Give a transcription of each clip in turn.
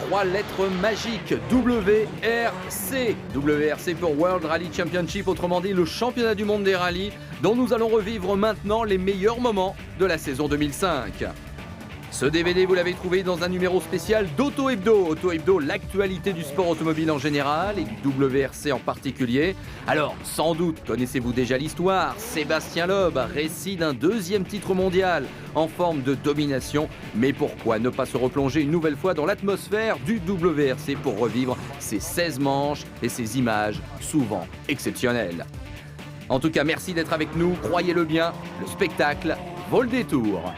Trois lettres magiques, WRC. WRC pour World Rally Championship, autrement dit le championnat du monde des rallyes, dont nous allons revivre maintenant les meilleurs moments de la saison 2005. Ce DVD, vous l'avez trouvé dans un numéro spécial d'Auto Hebdo. Auto Hebdo, l'actualité du sport automobile en général et du WRC en particulier. Alors, sans doute connaissez-vous déjà l'histoire. Sébastien Loeb, récit d'un deuxième titre mondial en forme de domination. Mais pourquoi ne pas se replonger une nouvelle fois dans l'atmosphère du WRC pour revivre ces 16 manches et ces images souvent exceptionnelles. En tout cas, merci d'être avec nous. Croyez-le bien, le spectacle vaut le détour.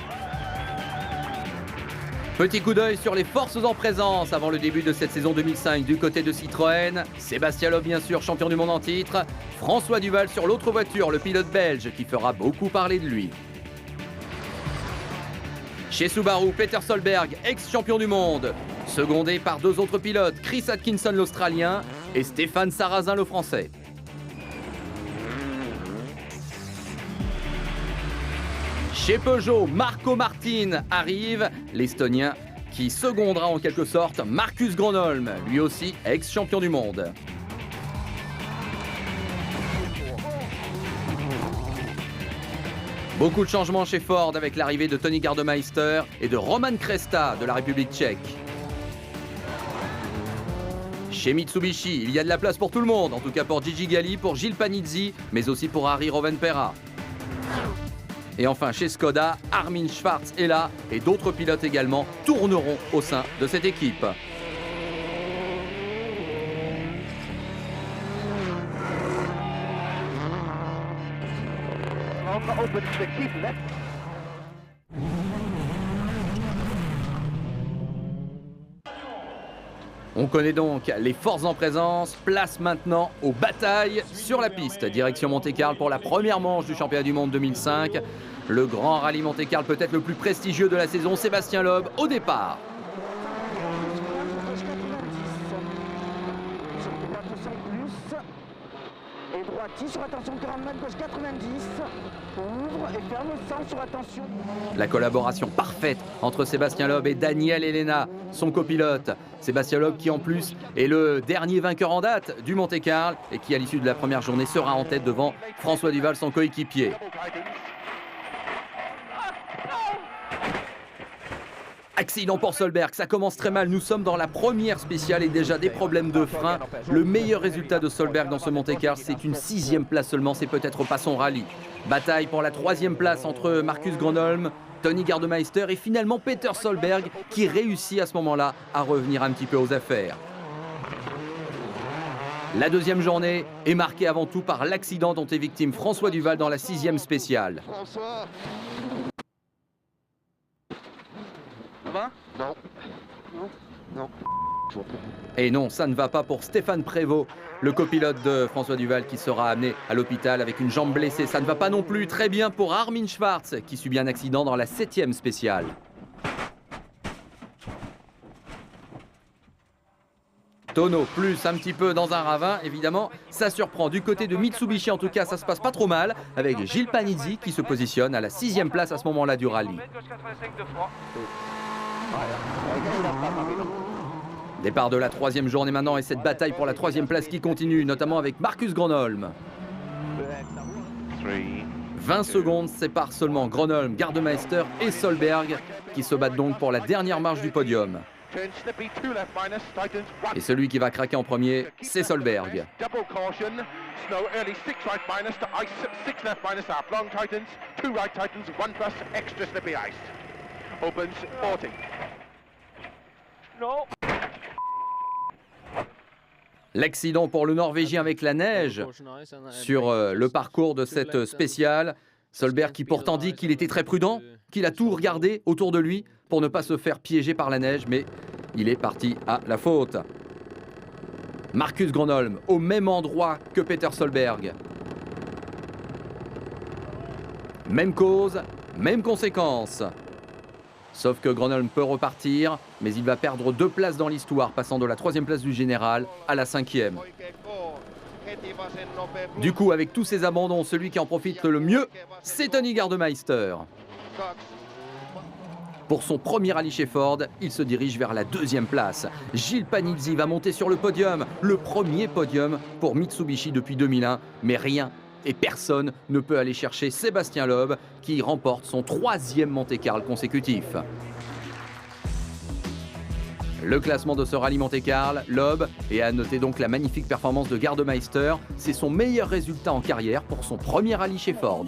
Petit coup d'œil sur les forces en présence avant le début de cette saison 2005 du côté de Citroën. Sébastien Loeb, bien sûr, champion du monde en titre. François Duval sur l'autre voiture, le pilote belge qui fera beaucoup parler de lui. Chez Subaru, Peter Solberg, ex-champion du monde, secondé par deux autres pilotes, Chris Atkinson l'Australien et Stéphane Sarrazin le Français. Chez Peugeot, Marco Martin arrive, l'Estonien qui secondera en quelque sorte Marcus Gronholm, lui aussi ex-champion du monde. Beaucoup de changements chez Ford avec l'arrivée de Tony Gardemeister et de Roman Kresta de la République tchèque. Chez Mitsubishi, il y a de la place pour tout le monde, en tout cas pour Gigi Galli, pour Gilles Panizzi, mais aussi pour Harry Rovanperä. Et enfin, chez Skoda, Armin Schwarz est là et d'autres pilotes également tourneront au sein de cette équipe. On connaît donc les forces en présence, place maintenant aux batailles sur la piste. Direction Monte-Carlo pour la première manche du championnat du monde 2005. Le grand rallye Monte-Carlo peut-être le plus prestigieux de la saison. Sébastien Loeb au départ. Et droiti sur attention, 40 mètres, gauche 90. Ouvre et ferme le centre sur attention. La collaboration parfaite entre Sébastien Loeb et Daniel Elena, son copilote. Sébastien Loeb qui en plus est le dernier vainqueur en date du Monte-Carlo et qui à l'issue de la première journée sera en tête devant François Duval, son coéquipier. Accident pour Solberg, ça commence très mal. Nous sommes dans la première spéciale et déjà des problèmes de frein. Le meilleur résultat de Solberg dans ce Monte-Carlo, c'est une 6e place seulement. C'est peut-être pas son rallye. Bataille pour la 3e place entre Marcus Gronholm, Tony Gardemeister et finalement Peter Solberg qui réussit à ce moment-là à revenir un petit peu aux affaires. La deuxième journée est marquée avant tout par l'accident dont est victime François Duval dans la 6e spéciale. François. Non. Non. Et non, ça ne va pas pour Stéphane Prévost, le copilote de François Duval qui sera amené à l'hôpital avec une jambe blessée. Ça ne va pas non plus très bien pour Armin Schwarz qui subit un accident dans la 7e spéciale. Tonneau plus un petit peu dans un ravin, évidemment, ça surprend. Du côté de Mitsubishi, en tout cas, ça se passe pas trop mal, avec Gilles Panizzi qui se positionne à la 6e place à ce moment-là du rallye. Départ de la 3e journée maintenant et cette bataille pour la 3e place qui continue, notamment avec Marcus Gronholm. 20 secondes séparent seulement Gronholm, Gardemeister et Solberg qui se battent donc pour la dernière marche du podium. Et celui qui va craquer en premier, c'est Solberg. L'accident pour le Norvégien avec la neige sur le parcours de cette spéciale. Solberg qui pourtant dit qu'il était très prudent, qu'il a tout regardé autour de lui pour ne pas se faire piéger par la neige, mais il est parti à la faute. Marcus Gronholm au même endroit que Peter Solberg. Même cause, même conséquence. Sauf que Gronholm peut repartir, mais il va perdre 2 places dans l'histoire, passant de la 3e place du général à la 5e. Du coup, avec tous ces abandons, celui qui en profite le mieux, c'est Tony Gardemeister. Pour son premier rallye chez Ford, il se dirige vers la 2e place. Gilles Panizzi va monter sur le podium, le premier podium pour Mitsubishi depuis 2001, mais rien et personne ne peut aller chercher Sébastien Loeb qui remporte son 3e Monte-Carlo consécutif. Le classement de ce rallye Monte-Carlo, Loeb, et à noter donc la magnifique performance de Gardemeister, c'est son meilleur résultat en carrière pour son premier rallye chez Ford.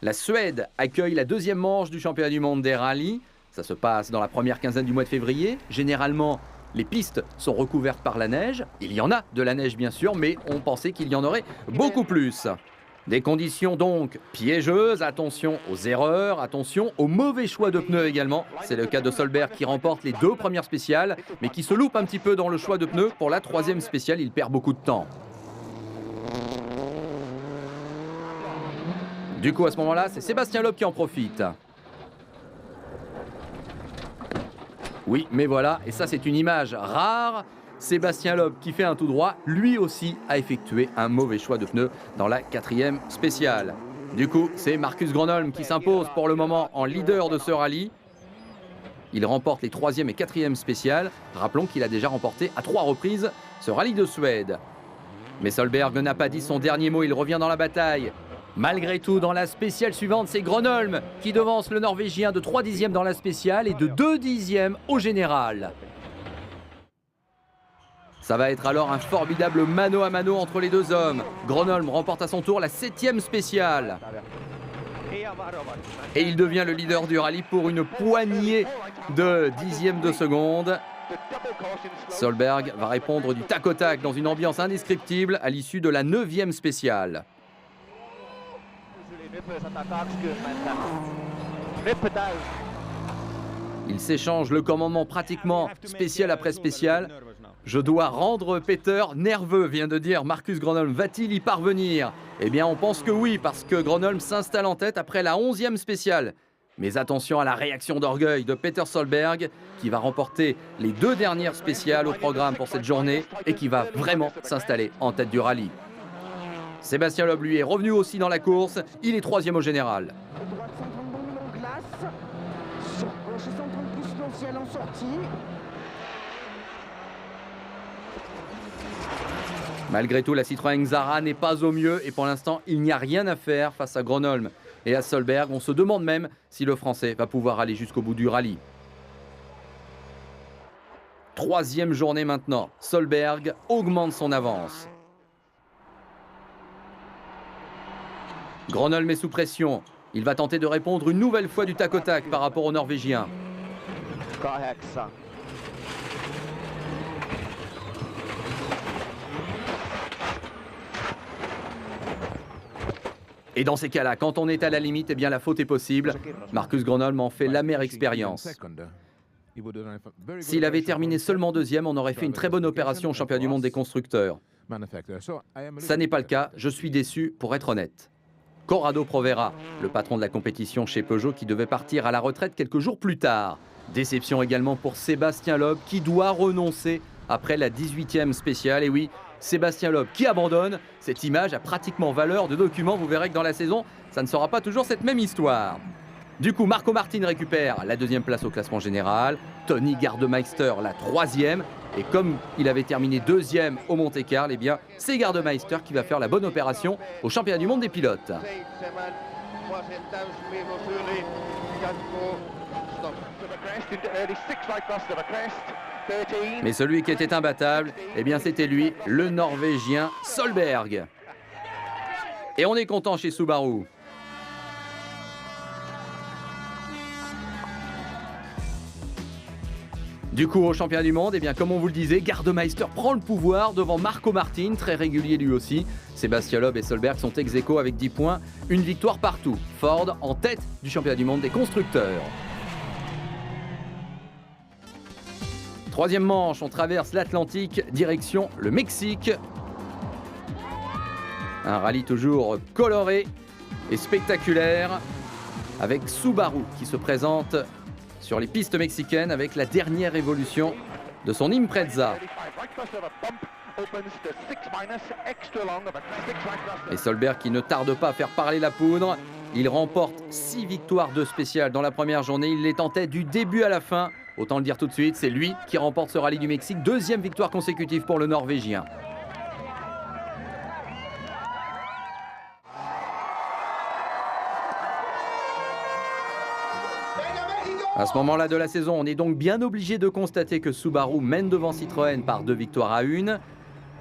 La Suède accueille la 2e manche du championnat du monde des rallyes. Ça se passe dans la première quinzaine du mois de février. Généralement, les pistes sont recouvertes par la neige. Il y en a de la neige bien sûr, mais on pensait qu'il y en aurait beaucoup plus. Des conditions donc piégeuses, attention aux erreurs, attention aux mauvais choix de pneus également. C'est le cas de Solberg qui remporte les 2 premières spéciales, mais qui se loupe un petit peu dans le choix de pneus. Pour la 3e spéciale, il perd beaucoup de temps. Du coup, à ce moment-là, c'est Sébastien Loeb qui en profite. Oui, mais voilà, et ça c'est une image rare. Sébastien Loeb qui fait un tout droit, lui aussi a effectué un mauvais choix de pneus dans la 4e spéciale. Du coup, c'est Marcus Gronholm qui s'impose pour le moment en leader de ce rallye. Il remporte les 3e et 4e spéciales. Rappelons qu'il a déjà remporté à 3 reprises ce rallye de Suède. Mais Solberg n'a pas dit son dernier mot, il revient dans la bataille. Malgré tout, dans la spéciale suivante, c'est Gronholm qui devance le Norvégien de 3 dixièmes dans la spéciale et de 2 dixièmes au général. Ça va être alors un formidable mano à mano entre les 2 hommes. Gronholm remporte à son tour la 7e spéciale. Et il devient le leader du rallye pour une poignée de dixièmes de seconde. Solberg va répondre du tac au tac dans une ambiance indescriptible à l'issue de la 9e spéciale. Ils s'échangent le commandement pratiquement spécial après spécial. Je dois rendre Peter nerveux, vient de dire Marcus Gronholm. Va-t-il y parvenir? Eh bien, on pense que oui, parce que Gronholm s'installe en tête après la 11e spéciale. Mais attention à la réaction d'orgueil de Peter Solberg, qui va remporter les 2 dernières spéciales au programme pour cette journée et qui va vraiment s'installer en tête du rallye. Sébastien Loeb, lui, est revenu aussi dans la course. Il est 3e au général. Malgré tout, la Citroën Xara n'est pas au mieux et pour l'instant, il n'y a rien à faire face à Gronholm et à Solberg. On se demande même si le Français va pouvoir aller jusqu'au bout du rallye. 3e journée maintenant. Solberg augmente son avance. Gronholm est sous pression. Il va tenter de répondre une nouvelle fois du tac au tac par rapport au Norvégien. Et dans ces cas-là, quand on est à la limite, eh bien la faute est possible. Marcus Gronholm en fait l'amère expérience. S'il avait terminé seulement 2e, on aurait fait une très bonne opération au championnat du monde des constructeurs. Ça n'est pas le cas, je suis déçu pour être honnête. Corrado Provera, le patron de la compétition chez Peugeot qui devait partir à la retraite quelques jours plus tard. Déception également pour Sébastien Loeb qui doit renoncer après la 18e spéciale. Et oui, Sébastien Loeb qui abandonne. Cette image a pratiquement valeur de document. Vous verrez que dans la saison, ça ne sera pas toujours cette même histoire. Du coup, Marco Martin récupère la 2e place au classement général. Tony Gardemeister la 3e. Et comme il avait terminé 2e au Monte-Carlo, eh bien, c'est Gardemeister qui va faire la bonne opération au championnat du monde des pilotes. Mais celui qui était imbattable, eh bien, c'était lui, le Norvégien Solberg. Et on est content chez Subaru. Du coup, au championnat du monde, eh bien, comme on vous le disait, Gardemeister prend le pouvoir devant Marco Martin, très régulier lui aussi. Sébastien Loeb et Solberg sont ex-aequo avec 10 points, une victoire partout. Ford en tête du championnat du monde des constructeurs. Troisième manche, on traverse l'Atlantique, direction le Mexique. Un rallye toujours coloré et spectaculaire, avec Subaru qui se présente sur les pistes mexicaines avec la dernière évolution de son Impreza. Et Solberg qui ne tarde pas à faire parler la poudre. Il remporte 6 victoires de spécial dans la première journée. Il est en tête du début à la fin. Autant le dire tout de suite, c'est lui qui remporte ce rallye du Mexique. Deuxième victoire consécutive pour le Norvégien. À ce moment-là de la saison, on est donc bien obligé de constater que Subaru mène devant Citroën par 2 victoires à 1.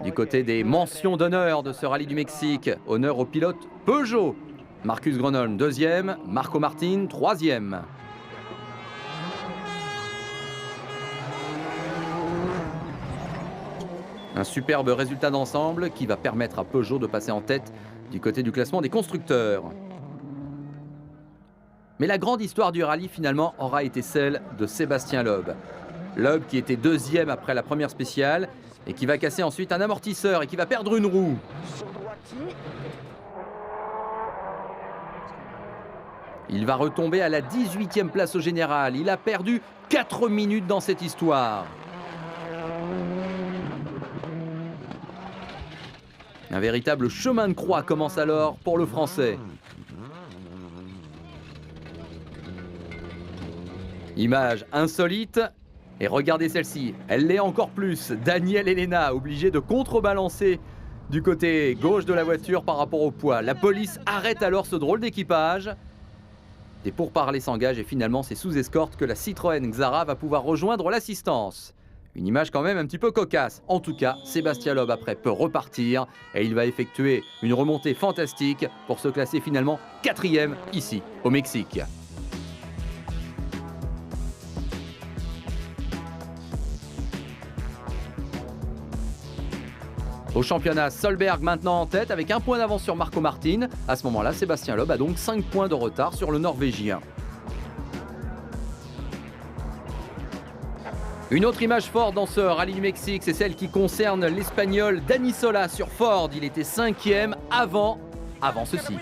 Du côté des mentions d'honneur de ce rallye du Mexique, honneur au pilote Peugeot. Marcus Gronholm, 2e, Marco Martin, 3e. Un superbe résultat d'ensemble qui va permettre à Peugeot de passer en tête du côté du classement des constructeurs. Mais la grande histoire du rallye, finalement, aura été celle de Sébastien Loeb. Loeb qui était 2e après la première spéciale et qui va casser ensuite un amortisseur et qui va perdre une roue. Il va retomber à la 18e place au général. Il a perdu 4 minutes dans cette histoire. Un véritable chemin de croix commence alors pour le Français. Image insolite, et regardez celle-ci, elle l'est encore plus. Daniel Elena, obligé de contrebalancer du côté gauche de la voiture par rapport au poids. La police arrête alors ce drôle d'équipage. Des pourparlers s'engagent et finalement c'est sous escorte que la Citroën Xara va pouvoir rejoindre l'assistance. Une image quand même un petit peu cocasse. En tout cas, Sébastien Loeb après peut repartir et il va effectuer une remontée fantastique pour se classer finalement 4e ici au Mexique. Au championnat, Solberg maintenant en tête avec 1 point d'avance sur Marco Martin. À ce moment-là, Sébastien Loeb a donc 5 points de retard sur le Norvégien. Une autre image forte dans ce rallye du Mexique, c'est celle qui concerne l'Espagnol Dani Sola sur Ford. Il était 5e avant ceci.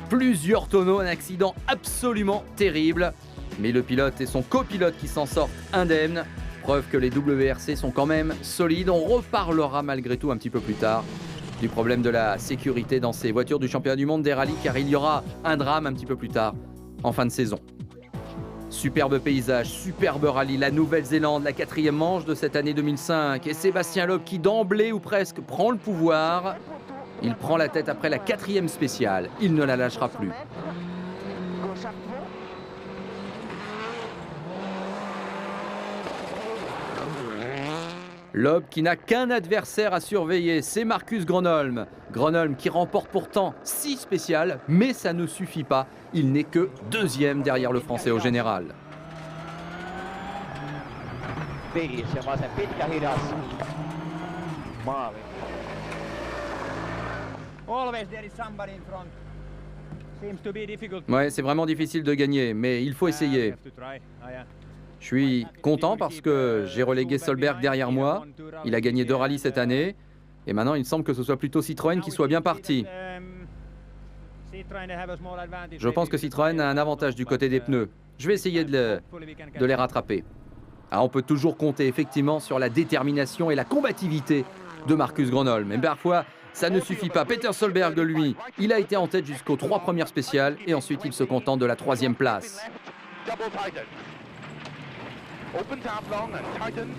Plusieurs tonneaux, un accident absolument terrible. Mais le pilote et son copilote qui s'en sortent indemnes. Preuve que les WRC sont quand même solides. On reparlera malgré tout un petit peu plus tard du problème de la sécurité dans ces voitures du championnat du monde des rallyes, car il y aura un drame un petit peu plus tard, en fin de saison. Superbe paysage, superbe rallye, la Nouvelle-Zélande, la 4e manche de cette année 2005. Et Sébastien Loeb qui d'emblée ou presque prend le pouvoir. Il prend la tête après la 4e spéciale. Il ne la lâchera plus. Loeb qui n'a qu'un adversaire à surveiller, c'est Marcus Gronholm. Gronholm qui remporte pourtant 6 spéciales, mais ça ne suffit pas. Il n'est que 2e derrière le Français au général. Ouais, c'est vraiment difficile de gagner, mais il faut essayer. Je suis content parce que j'ai relégué Solberg derrière moi. Il a gagné 2 rallyes cette année. Et maintenant, il me semble que ce soit plutôt Citroën qui soit bien parti. Je pense que Citroën a un avantage du côté des pneus. Je vais essayer de les rattraper. Ah, on peut toujours compter effectivement sur la détermination et la combativité de Marcus Gronholm. Mais parfois, ça ne suffit pas. Peter Solberg, lui, il a été en tête jusqu'aux 3 premières spéciales. Et ensuite, il se contente de la 3e place. Open tap long and tighten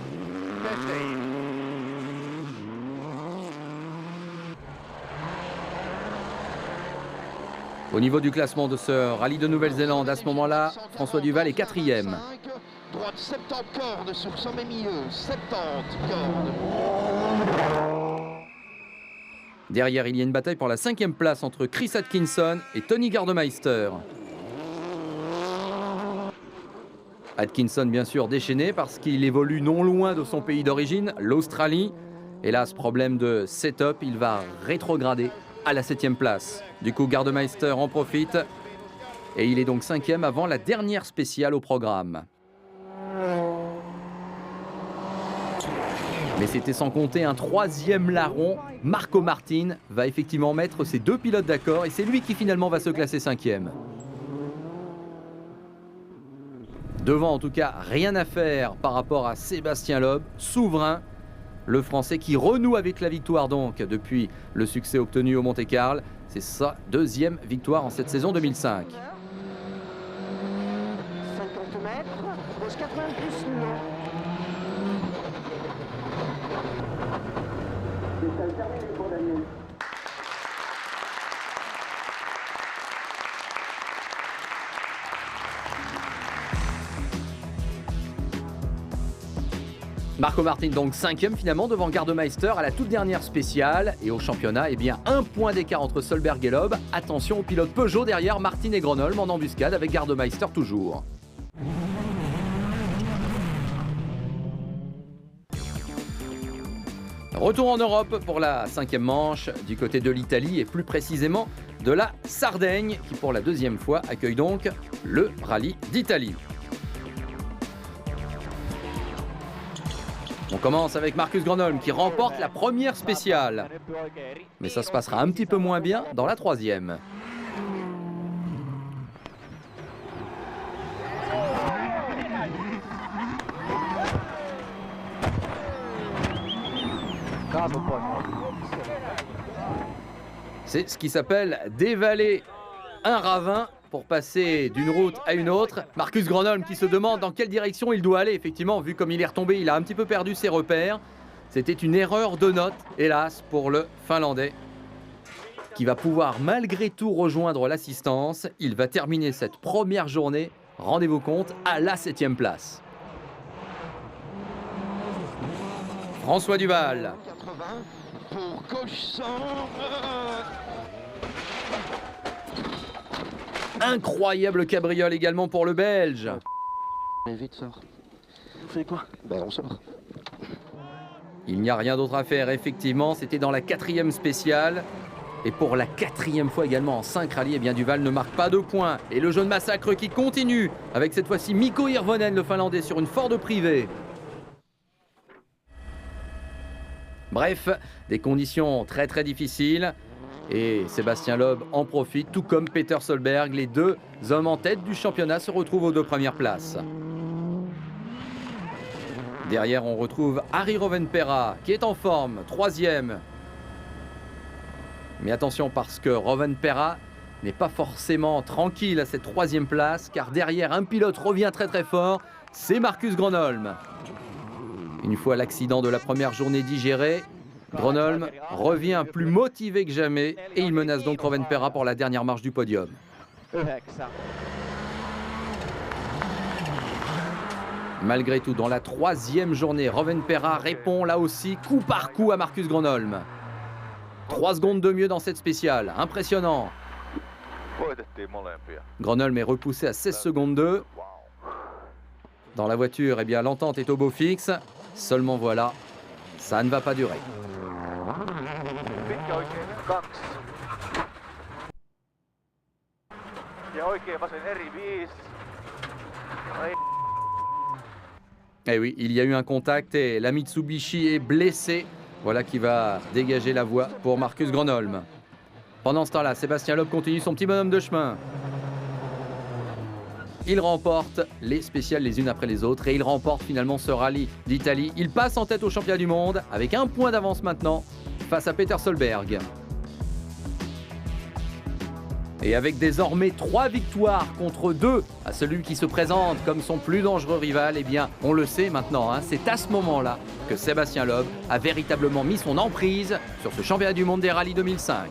15. Au niveau du classement de ce rallye de Nouvelle-Zélande, à ce moment-là, François Duval est 4e. Droite 70 cordes sur sommet milieu, 70 cordes. Derrière, il y a une bataille pour la 5e place entre Chris Atkinson et Tony Gardemeister. Atkinson bien sûr déchaîné parce qu'il évolue non loin de son pays d'origine, l'Australie. Hélas, problème de setup, il va rétrograder à la 7e place. Du coup, Gardemeister en profite et il est donc 5e avant la dernière spéciale au programme. Mais c'était sans compter un 3e larron. Marco Martin va effectivement mettre ses 2 pilotes d'accord et c'est lui qui finalement va se classer 5e. Devant en tout cas, rien à faire par rapport à Sébastien Loeb, souverain. Le Français qui renoue avec la victoire donc depuis le succès obtenu au Monte-Carlo. C'est sa 2e victoire en cette saison 2005. 50 mètres, gauche 80 plus nul. Marco Martin donc 5e finalement devant Gardemeister à la toute dernière spéciale. Et au championnat, eh bien, 1 point d'écart entre Solberg et Loeb. Attention au pilote Peugeot derrière Martin et Gronholm en embuscade avec Gardemeister toujours. Retour en Europe pour la 5e manche du côté de l'Italie et plus précisément de la Sardaigne qui pour la 2e fois accueille donc le rallye d'Italie. On commence avec Marcus Gronholm qui remporte la première spéciale. Mais ça se passera un petit peu moins bien dans la 3e. C'est ce qui s'appelle dévaler un ravin pour passer d'une route à une autre. Marcus Gronholm qui se demande dans quelle direction il doit aller. Effectivement, vu comme il est retombé, il a un petit peu perdu ses repères. C'était une erreur de note, hélas, pour le Finlandais, qui va pouvoir malgré tout rejoindre l'assistance. Il va terminer cette première journée, rendez-vous compte, à la 7e place. François Duval. 80 pour Cochson. Incroyable cabriole également pour le Belge. Allez, vite, sors. Vous faites quoi? Ben, on sort. Il n'y a rien d'autre à faire, effectivement. C'était dans la 4e spéciale. Et pour la 4e fois également en 5 rallyes, eh bien, Duval ne marque pas de points. Et le jeu de massacre qui continue avec cette fois-ci Mikko Hirvonen, le Finlandais, sur une Ford privée. Bref, des conditions très très difficiles. Et Sébastien Loeb en profite, tout comme Peter Solberg. Les 2 hommes en tête du championnat se retrouvent aux 2 premières places. Derrière, on retrouve Harry Rovanperä qui est en forme, 3e. Mais attention parce que Rovanperä n'est pas forcément tranquille à cette 3e place, car derrière, un pilote revient très très fort, c'est Marcus Gronholm. Une fois l'accident de la première journée digéré, Gronholm revient plus motivé que jamais et il menace donc Rovanperä pour la dernière marche du podium. Malgré tout, dans la 3e journée, Rovanperä répond là aussi coup par coup à Marcus Gronholm. 3 secondes de mieux dans cette spéciale, impressionnant. Gronholm est repoussé à 16 secondes 2. Dans la voiture, eh bien, l'entente est au beau fixe. Seulement voilà, ça ne va pas durer. Eh oui, il y a eu un contact et la Mitsubishi est blessée. Voilà qui va dégager la voie pour Marcus Gronholm. Pendant ce temps-là, Sébastien Loeb continue son petit bonhomme de chemin. Il remporte les spéciales les unes après les autres et il remporte finalement ce rallye d'Italie. Il passe en tête au championnat du monde avec 1 point d'avance maintenant face à Peter Solberg. Et avec désormais 3 victoires contre 2 à celui qui se présente comme son plus dangereux rival, eh bien on le sait maintenant, hein, c'est à ce moment-là que Sébastien Loeb a véritablement mis son emprise sur ce championnat du monde des rallyes 2005.